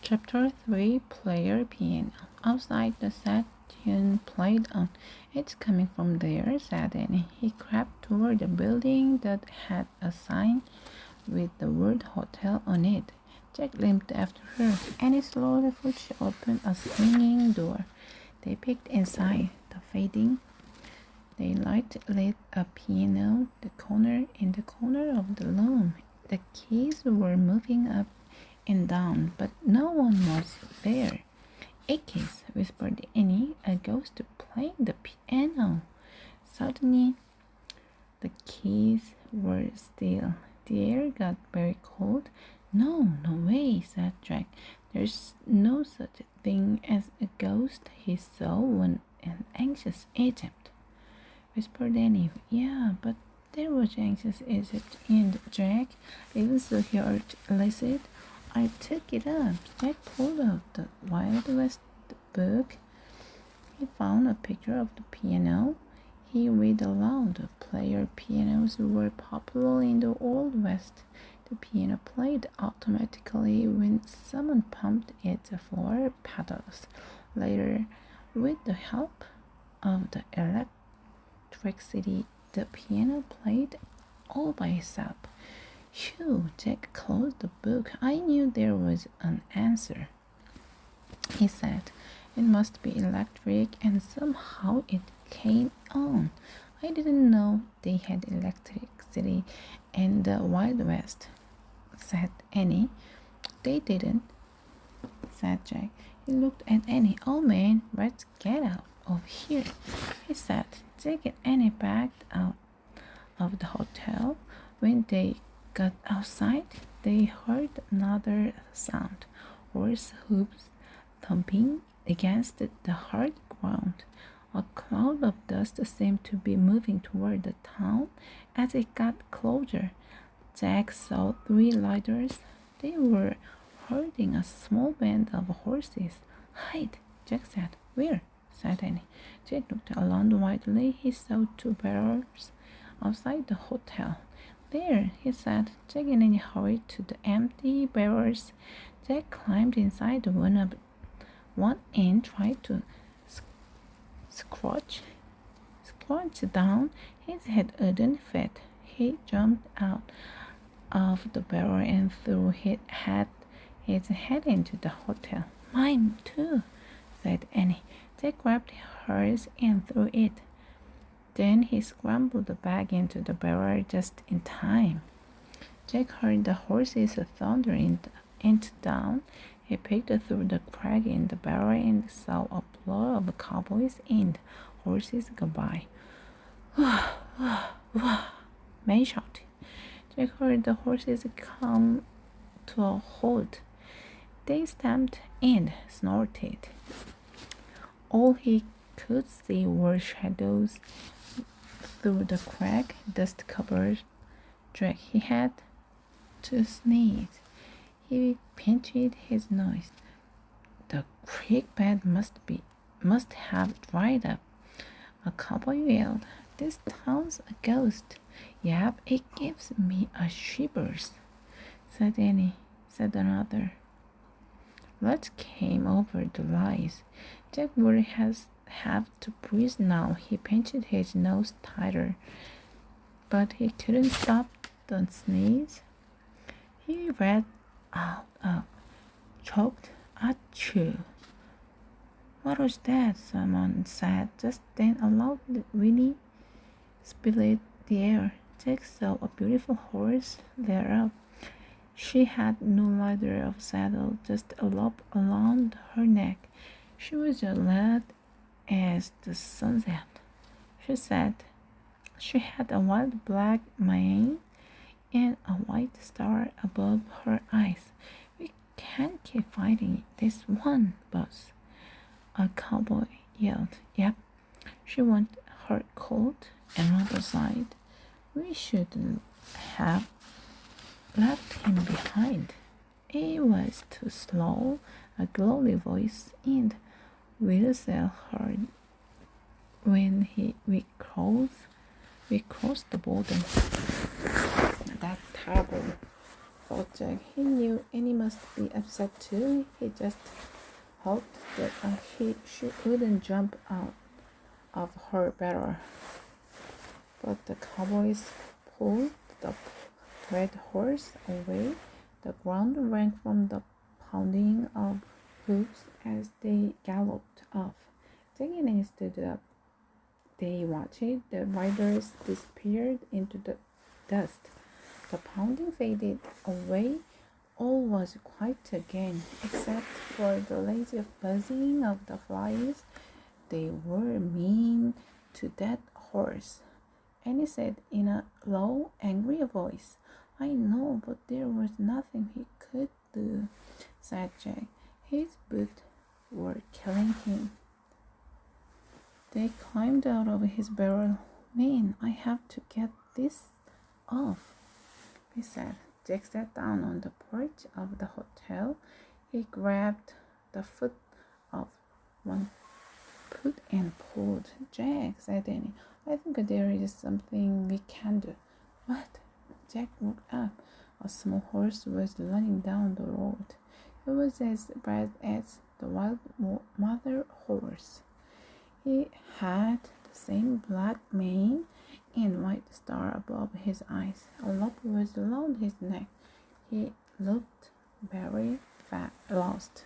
Chapter 3 Player Piano. Outside the sad tune played on. It's coming from there, said Annie. He crept toward the building that had a sign with the word hotel on it. Jack limped after her. Annie slowly pushed open a swinging door. They peeked inside. The fading daylight lit a piano in the corner of the room. The keys were moving up and down, but no one was there. "A kiss," whispered Annie, "a ghost playing the piano." Suddenly, the keys were still. The air got very cold. No way," said Jack. "There's no such thing as a ghost he saw when in anxious Egypt," whispered Annie. "Yeah, but there was anxious Egypt in Jack. Even so, he listened. I took it up." Jack pulled out the Wild West book. He found a picture of the piano. He read aloud. Player pianos were popular in the Old West. The piano played automatically when someone pumped its floor pedals. Later, with the help of the electricity, the piano played all by itself. "Phew," Jack closed the book. "I knew there was an answer," he said. "It must be electric, and somehow it came on. I didn't know they had electricity in the Wild West," said Annie. "They didn't," said Jack. He looked at Annie. "Oh man, let's get out of here," he said. Jack and Annie backed out of the hotel. When they got outside, they heard another sound. Horse hoofs thumping against the hard ground. A cloud of dust seemed to be moving toward the town. As it got closer, Jack saw 3 riders. They were herding a small band of horses. "Hide," Jack said. "Where?" said Annie. Jack looked around wildly. He saw 2 barrels outside the hotel. "There," he said. Jack and Annie hurried to the empty barrels. Jack climbed inside one and tried to scratch down. His head wouldn't fit. He jumped out of the barrel and threw his head into the hotel. "Mine too," said Annie. Jack grabbed hers and threw it. Then he scrambled back into the barrel just in time. Jack heard the horses thundering down. He peeked through the crack in the barrel and saw a blur of cowboys and horses go by. "Wah, wah, wah," men shouted. Jack heard the horses come to a halt. They stamped and snorted. All he could see were shadows through the crack. Dust covered Jack. He had to sneeze. He pinched his nose. The creek bed must have dried up. A cowboy yelled, "This town's a ghost." "Yep, it gives me a shivers," said Annie. Said another. Blood came over the lies. Jack would have to breathe now. He pinched his nose tighter, but he couldn't stop the sneeze. He read out a choked "Achoo." "What was that?" someone said. Just then a loud whinny split the air. Jack saw a beautiful horse there up. She had no rider or saddle, just a rope around her neck. She was as red as the sunset. She said she had a wild black mane and a white star above her eyes. "We can't keep fighting this one, boss," a cowboy yelled. "Yep, she wants her coat," another sighed. "We shouldn't have left him behind. He was too slow," a glowly voice, "and we'll sell her when we cross the border." That's terrible. thought Jack. He knew Annie must be upset too. He just hoped that she wouldn't jump out of her barrel. But the cowboys pulled the red horse away. The ground rang from the pounding of hoofs as they galloped off. Jack and Annie stood up. They watched the riders disappear into the dust. The pounding faded away. All was quiet again, except for the lazy buzzing of the flies. They were mean to that horse. Annie said in a low, angry voice, "I know, but there was nothing he could do," said Jack. "His boots were killing him." They climbed out of his barrel. "Man, I have to get this off," he said. Jack sat down on the porch of the hotel. He grabbed the foot of one foot and pulled. "Jack," said Annie, "I think there is something we can do." "What?" Jack looked up. A small horse was running down the road. It was as bad as the wild mother horse. He had the same black mane and white star above his eyes. A rope was around his neck. He looked very lost.